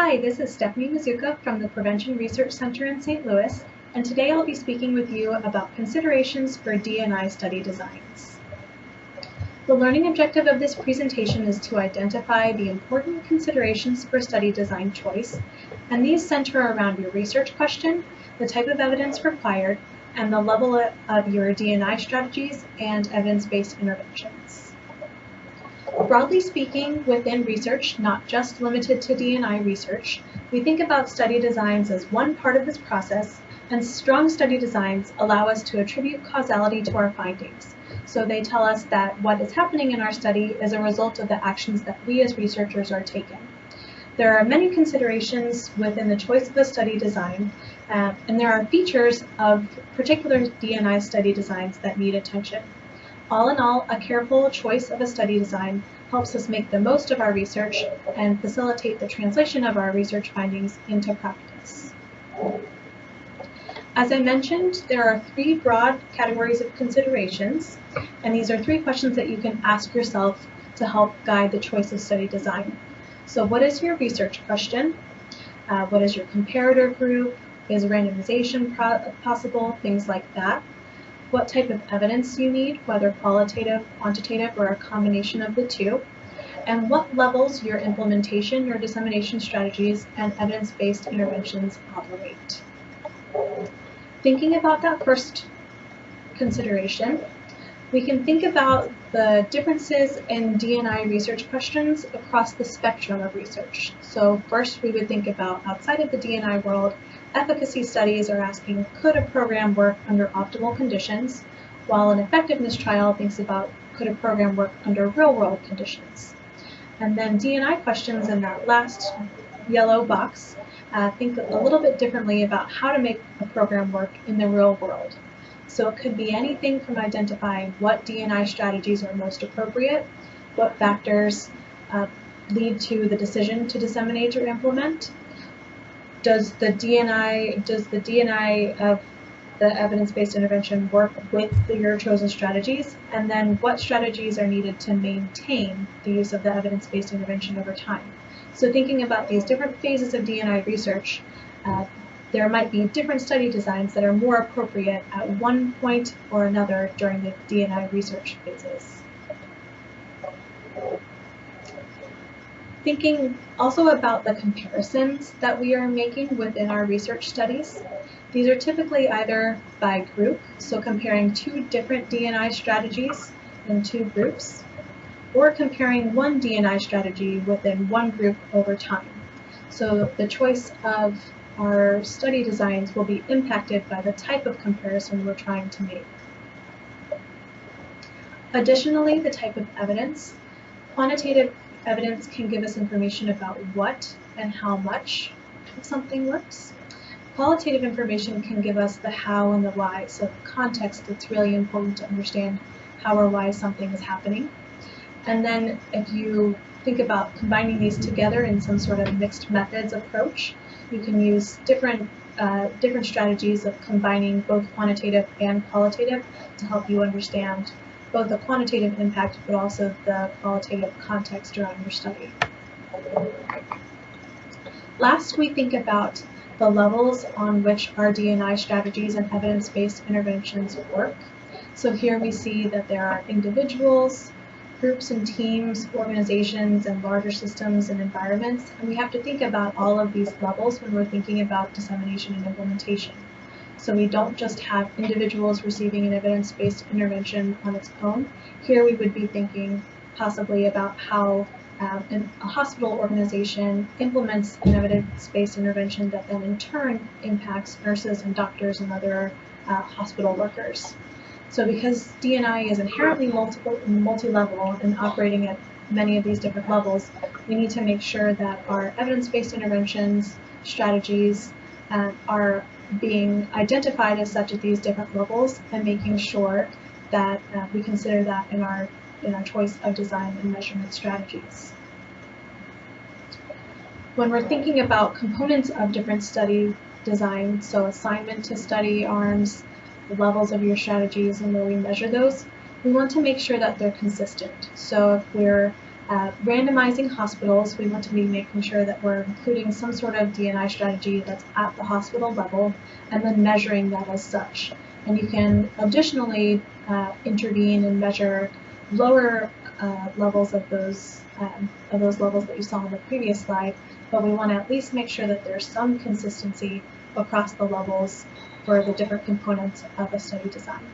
Hi, this is Stephanie Mazuka from the Prevention Research Center in St. Louis, and today I'll be speaking with you about considerations for D&I study designs. The learning objective of this presentation is to identify the important considerations for study design choice, and these center around your research question, the type of evidence required, and the level of your D&I strategies and evidence-based interventions. Broadly speaking, within research, not just limited to D&I research, we think about study designs as one part of this process, and strong study designs allow us to attribute causality to our findings. So they tell us that what is happening in our study is a result of the actions that we as researchers are taking. There are many considerations within the choice of a study design, and there are features of particular D&I study designs that need attention. All in all, a careful choice of a study design helps us make the most of our research and facilitate the translation of our research findings into practice. As I mentioned, there are three broad categories of considerations, and these are three questions that you can ask yourself to help guide the choice of study design. So what is your research question? What is your comparator group? Is randomization possible? Things like that. What type of evidence you need, whether qualitative, quantitative, or a combination of the two, and what levels your implementation, your dissemination strategies, and evidence-based interventions operate. Thinking about that first consideration, we can think about the differences in D&I research questions across the spectrum of research. So first, we would think about outside of the D&I world, efficacy studies are asking, could a program work under optimal conditions, while an effectiveness trial thinks about, could a program work under real-world conditions? And then D&I questions in that last yellow box think a little bit differently about how to make a program work in the real world. So it could be anything from identifying what D&I strategies are most appropriate, what factors lead to the decision to disseminate or implement. Does the D&I of the evidence-based intervention work with your chosen strategies? And then what strategies are needed to maintain the use of the evidence-based intervention over time? So thinking about these different phases of D&I research, there might be different study designs that are more appropriate at one point or another during the D&I research phases. Thinking also about the comparisons that we are making within our research studies. These are typically either by group, so comparing two different D&I strategies in two groups, or comparing one D&I strategy within one group over time. So the choice of our study designs will be impacted by the type of comparison we're trying to make. Additionally, the type of evidence. Quantitative evidence can give us information about what and how much something works. Qualitative information can give us the how and the why, so the context that's really important to understand how or why something is happening. And then if you think about combining these together in some sort of mixed methods approach, you can use different strategies of combining both quantitative and qualitative to help you understand both the quantitative impact, but also the qualitative context around your study. Last, we think about the levels on which our D&I strategies and evidence-based interventions work. So here we see that there are individuals, groups and teams, organizations, and larger systems and environments, and we have to think about all of these levels when we're thinking about dissemination and implementation. So we don't just have individuals receiving an evidence-based intervention on its own. Here we would be thinking possibly about how a hospital organization implements an evidence-based intervention that then in turn impacts nurses and doctors and other hospital workers. So because D&I is inherently multi-level and operating at many of these different levels, we need to make sure that our evidence-based interventions, strategies are being identified as such at these different levels, and making sure that we consider that in our choice of design and measurement strategies. When we're thinking about components of different study design, so assignment to study arms, the levels of your strategies and where we measure those, we want to make sure that they're consistent. So if we're Randomizing hospitals, we want to be making sure that we're including some sort of D&I strategy that's at the hospital level and then measuring that as such. And you can additionally intervene and measure lower levels of those levels that you saw on the previous slide, but we want to at least make sure that there's some consistency across the levels for the different components of a study design.